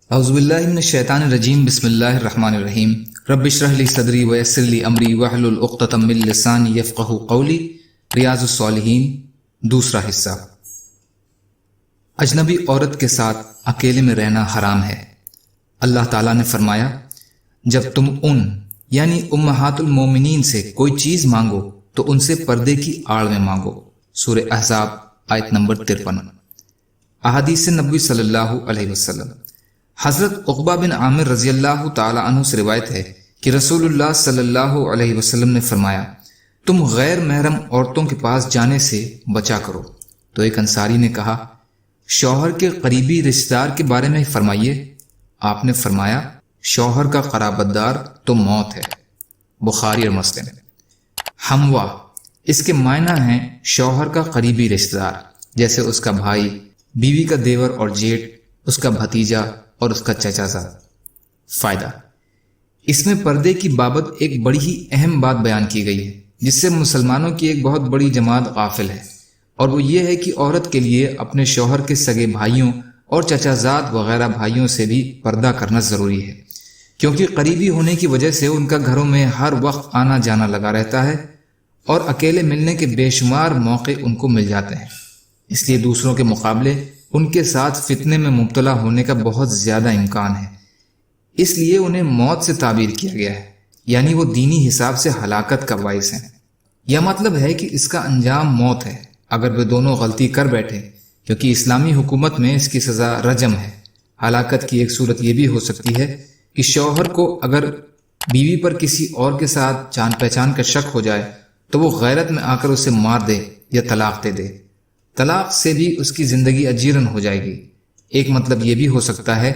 اعوذ باللہ من الشیطان الرجیم بسم اللہ الرحمن الرحیم رب اشرح لی صدری ویسر لی امری واحلل عقدۃ من لسانی یفقہوا قولی۔ ریاض الصالحین دوسرا حصہ۔ اجنبی عورت کے ساتھ اکیلے میں رہنا حرام ہے۔ اللہ تعالیٰ نے فرمایا، جب تم ان یعنی امہات المومنین سے کوئی چیز مانگو تو ان سے پردے کی آڑ میں مانگو۔ سورہ احزاب آیت نمبر 53۔ احادیث نبوی صلی اللہ علیہ وسلم۔ حضرت عقبہ بن عامر رضی اللہ تعالی عنہ سے روایت ہے کہ رسول اللہ صلی اللہ علیہ وسلم نے فرمایا، تم غیر محرم عورتوں کے پاس جانے سے بچا کرو۔ تو ایک انصاری نے کہا، شوہر کے قریبی رشتہ دار کے بارے میں فرمائیے۔ آپ نے فرمایا، شوہر کا قرابت دار تو موت ہے۔ بخاری اور مسلم۔ حموا اس کے معنی ہیں شوہر کا قریبی رشتہ دار، جیسے اس کا بھائی، بیوی کا دیور اور جیٹ، اس کا بھتیجا اور اس کا چچا زاد۔ فائدہ، اس میں پردے کی بابت ایک بڑی ہی اہم بات بیان کی گئی ہے جس سے مسلمانوں کی ایک بہت بڑی جماعت غافل ہے، اور وہ یہ ہے کہ عورت کے لیے اپنے شوہر کے سگے بھائیوں اور چچا زاد وغیرہ بھائیوں سے بھی پردہ کرنا ضروری ہے، کیونکہ قریبی ہونے کی وجہ سے ان کا گھروں میں ہر وقت آنا جانا لگا رہتا ہے اور اکیلے ملنے کے بے شمار موقع ان کو مل جاتے ہیں۔ اس لیے دوسروں کے مقابلے ان کے ساتھ فتنے میں مبتلا ہونے کا بہت زیادہ امکان ہے، اس لیے انہیں موت سے تعبیر کیا گیا ہے، یعنی وہ دینی حساب سے ہلاکت کا باعث ہیں۔ یہ مطلب ہے کہ اس کا انجام موت ہے اگر وہ دونوں غلطی کر بیٹھے، کیونکہ اسلامی حکومت میں اس کی سزا رجم ہے۔ ہلاکت کی ایک صورت یہ بھی ہو سکتی ہے کہ شوہر کو اگر بیوی پر کسی اور کے ساتھ جان پہچان کا شک ہو جائے تو وہ غیرت میں آ کر اسے مار دے یا طلاق دے دے۔ طلاق سے بھی اس کی زندگی اجیرن ہو جائے گی۔ ایک مطلب یہ بھی ہو سکتا ہے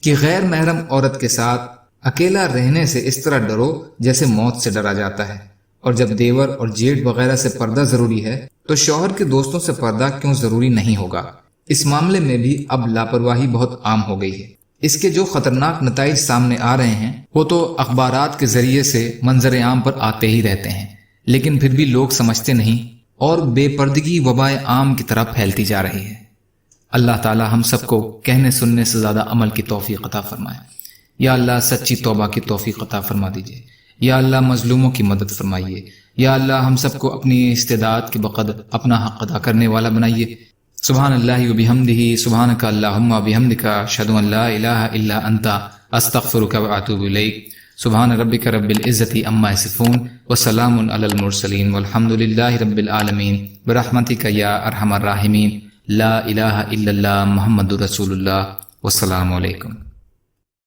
کہ غیر محرم عورت کے ساتھ اکیلا رہنے سے اس طرح ڈرو جیسے موت سے ڈرا جاتا ہے، اور جب دیور اور جیٹ وغیرہ سے پردہ ضروری ہے تو شوہر کے دوستوں سے پردہ کیوں ضروری نہیں ہوگا؟ اس معاملے میں بھی اب لاپرواہی بہت عام ہو گئی ہے۔ اس کے جو خطرناک نتائج سامنے آ رہے ہیں وہ تو اخبارات کے ذریعے سے منظر عام پر آتے ہی رہتے ہیں، لیکن پھر بھی لوگ سمجھتے نہیں اور بے پردگی وبائے عام کی طرف پھیلتی جا رہی ہے۔ اللہ تعالی ہم سب کو کہنے سننے سے زیادہ عمل کی توفیق عطا فرمائے۔ یا اللہ سچی توبہ کی توفیق عطا فرما دیجئے۔ یا اللہ مظلوموں کی مدد فرمائیے۔ یا اللہ ہم سب کو اپنی استعداد کے بقدر اپنا حق ادا کرنے والا بنائیے۔ سبحان اللہ و بحمدہ، سبحانک اللہم و بحمدک، اشہد ان لا الہ الا انت، استغفرک و اتوب الیک۔ سبحان ربک رب العزت عما یصفون وسلام علی المرسلین والحمد للہ رب العالمین برحمتک یا ارحم الراحمین۔ لا الہ الا اللہ محمد رسول اللہ۔ والسلام علیکم۔